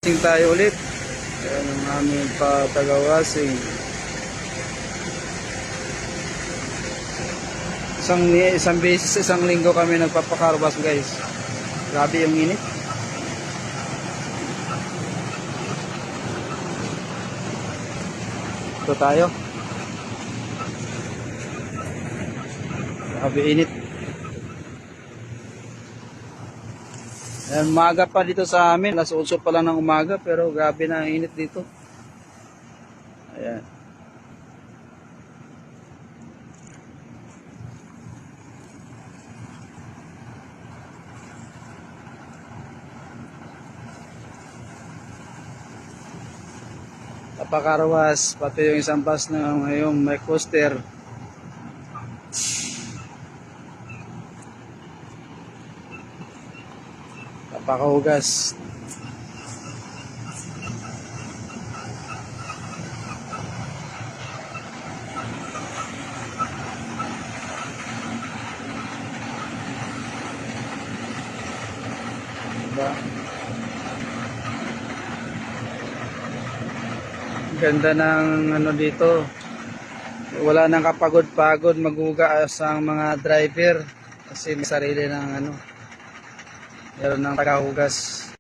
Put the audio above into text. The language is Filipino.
Tayo ulit. Ayan ang aming patagawasing. Isang beses, isang linggo kami nagpapakarwas guys. Grabe yung init. Ito tayo. Grabe init. Ayan, umaga pa dito sa amin. Alas 8 pa lang ng umaga pero grabe na ang init dito. Ayan. Napakarawas, pati yung isang bus na ngayong may coaster. Napakahugas. Diba? Ganda ng ano dito. Wala nang kapagod-pagod maghugas ang mga driver kasi may sarili ng ano, meron ng tagahugas.